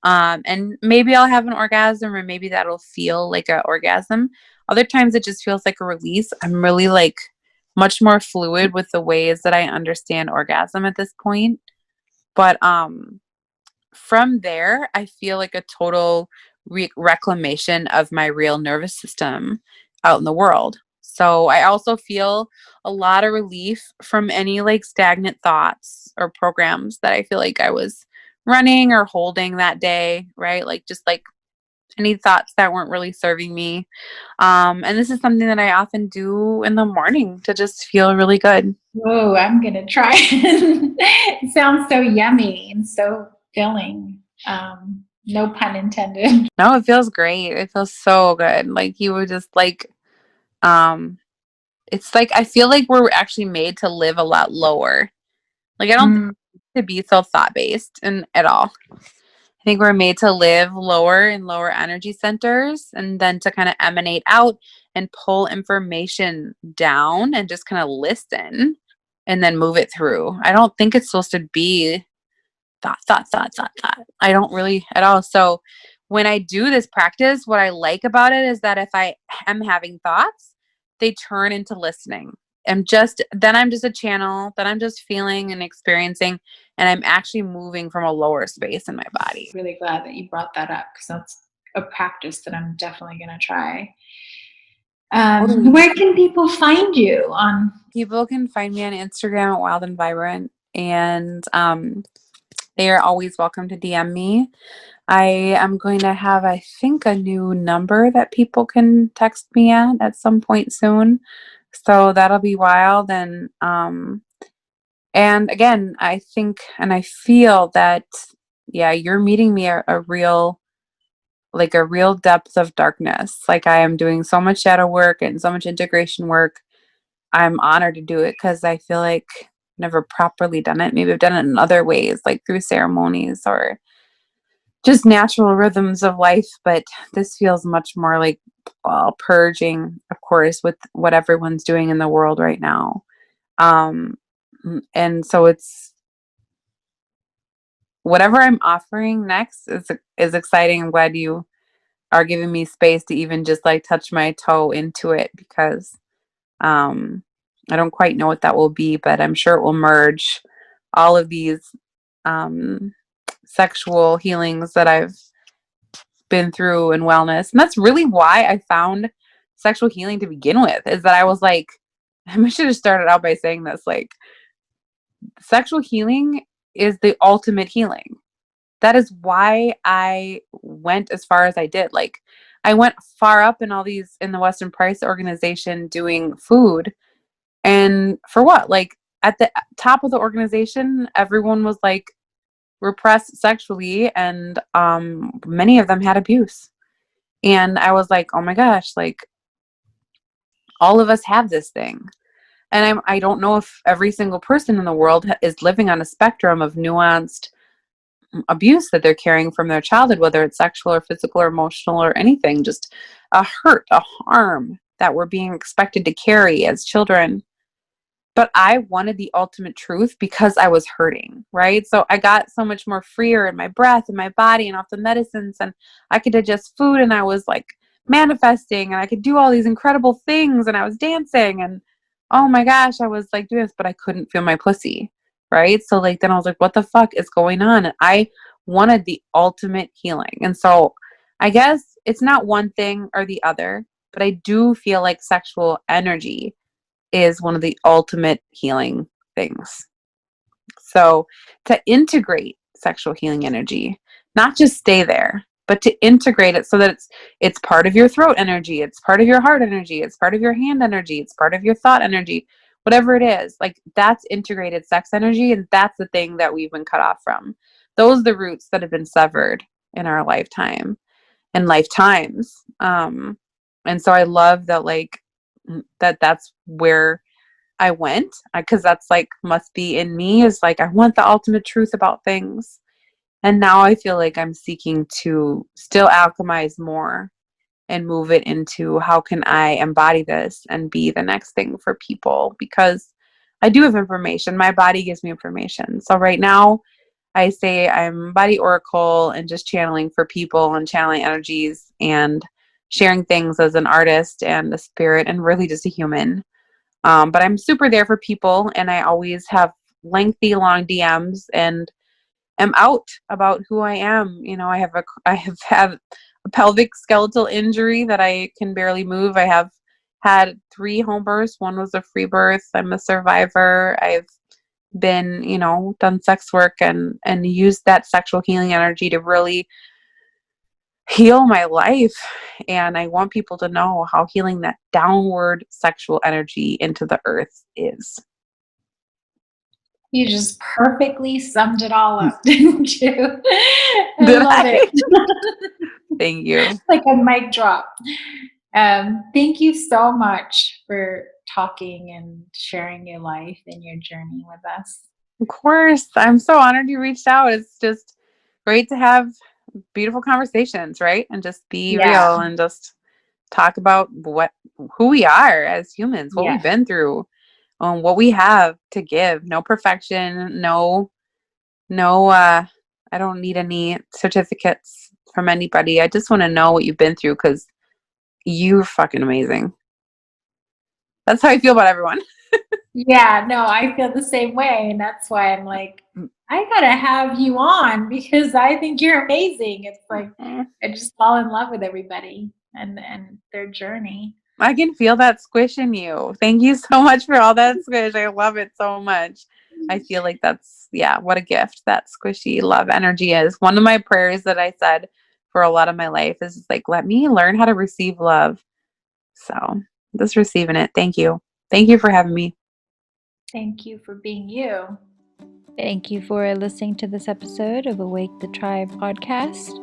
Speaker 2: And maybe I'll have an orgasm, or maybe that'll feel like an orgasm. Other times it just feels like a release. I'm really like much more fluid with the ways that I understand orgasm at this point. But from there, I feel like a total reclamation of my real nervous system out in the world. So I also feel a lot of relief from any like stagnant thoughts or programs that I feel like I was running or holding that day, right? Like just like any thoughts that weren't really serving me. And this is something that I often do in the morning to just feel really good.
Speaker 3: Whoa, I'm going to try. It sounds so yummy and so filling. No pun intended.
Speaker 2: No, it feels great. It feels so good. Like you would just like, it's like I feel like we're actually made to live a lot lower. Like I don't think to be so thought based and at all. I think we're made to live lower in lower energy centers and then to kind of emanate out and pull information down and just kind of listen and then move it through. I don't think it's supposed to be thought. I don't really at all. So when I do this practice, what I like about it is that if I am having thoughts, they turn into listening. I'm just a channel, then I'm just feeling and experiencing, and I'm actually moving from a lower space in my body.
Speaker 3: Really glad that you brought that up because that's a practice that I'm definitely going to try. Where can people find you on?
Speaker 2: People can find me on Instagram at Wild and Vibrant, and they are always welcome to DM me. I am going to have, I think, a new number that people can text me at some point soon. So that'll be wild. And again, I think and I feel that, yeah, you're meeting me a real, like a real depth of darkness. Like I am doing so much shadow work and so much integration work. I'm honored to do it because I feel like I've never properly done it. Maybe I've done it in other ways, like through ceremonies or just natural rhythms of life, but this feels much more like purging, of course, with what everyone's doing in the world right now. And so it's whatever I'm offering next is exciting. I'm glad you are giving me space to even just like touch my toe into it, because I don't quite know what that will be, but I'm sure it will merge all of these sexual healings that I've been through in wellness. And that's really why I found sexual healing to begin with, is that I was like, I should have started out by saying this, like, sexual healing is the ultimate healing. That is why I went as far as I did. Like, I went far up in the Weston Price organization doing food. And for what? Like, at the top of the organization, everyone was like repressed sexually, and many of them had abuse. And I was like, oh my gosh, like, all of us have this thing. And I don't know if every single person in the world is living on a spectrum of nuanced abuse that they're carrying from their childhood, whether it's sexual or physical or emotional or anything, just a hurt, a harm that we're being expected to carry as children. But I wanted the ultimate truth because I was hurting, right? So I got so much more freer in my breath and my body and off the medicines, and I could digest food, and I was like manifesting, and I could do all these incredible things, and I was dancing, and oh my gosh, I was like doing this, but I couldn't feel my pussy, right? So like then I was like, what the fuck is going on? And I wanted the ultimate healing. And so I guess it's not one thing or the other, but I do feel like sexual energy is one of the ultimate healing things. So to integrate sexual healing energy, not just stay there, but to integrate it so that it's part of your throat energy, it's part of your heart energy, it's part of your hand energy, it's part of your thought energy, whatever it is, like that's integrated sex energy. And that's the thing that we've been cut off from. Those are the roots that have been severed in our lifetime and lifetimes. And so I love that, like, that's where I went, because that's like must be in me, is like I want the ultimate truth about things. And now I feel like I'm seeking to still alchemize more and move it into how can I embody this and be the next thing for people, because I do have information. My body gives me information. So right now I say I'm body oracle and just channeling for people and channeling energies and sharing things as an artist and a spirit and really just a human. But I'm super there for people, and I always have lengthy, long DMs and am out about who I am. You know, I have had a pelvic skeletal injury that I can barely move. I have had 3 home births. One was a free birth. I'm a survivor. I've been, done sex work and used that sexual healing energy to really heal my life. And I want people to know how healing that downward sexual energy into the earth is.
Speaker 3: You just perfectly summed it all up, didn't you? I
Speaker 2: Did
Speaker 3: love
Speaker 2: I?
Speaker 3: it.
Speaker 2: Thank you.
Speaker 3: Like a mic drop. Thank you so much for talking and sharing your life and your journey with us.
Speaker 2: Of course. I'm so honored you reached out. It's just great to have beautiful conversations, right? And just be
Speaker 3: Yeah.
Speaker 2: real and just talk about who we are as humans, what
Speaker 3: Yeah.
Speaker 2: we've been through, what we have to give. No perfection, no I don't need any certificates from anybody. I just want to know what you've been through, because you're fucking amazing. That's how I feel about everyone.
Speaker 3: Yeah, no, I feel the same way. And that's why I'm like, I gotta have you on because I think you're amazing. It's like I just fall in love with everybody and their journey.
Speaker 2: I can feel that squish in you. Thank you so much for all that squish. I love it so much. I feel like that's, what a gift that squishy love energy is. One of my prayers that I said for a lot of my life is like, let me learn how to receive love. So just receiving it. Thank you. Thank you for having me.
Speaker 3: Thank you for being you.
Speaker 1: Thank you for listening to this episode of Awake the Tribe podcast.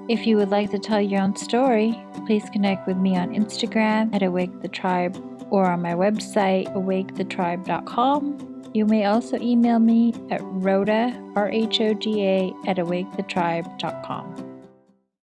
Speaker 1: If you would like to tell your own story, please connect with me on Instagram at Awake the Tribe or on my website, awakethetribe.com. You may also email me at rhoda, RHODA, at awakethetribe.com.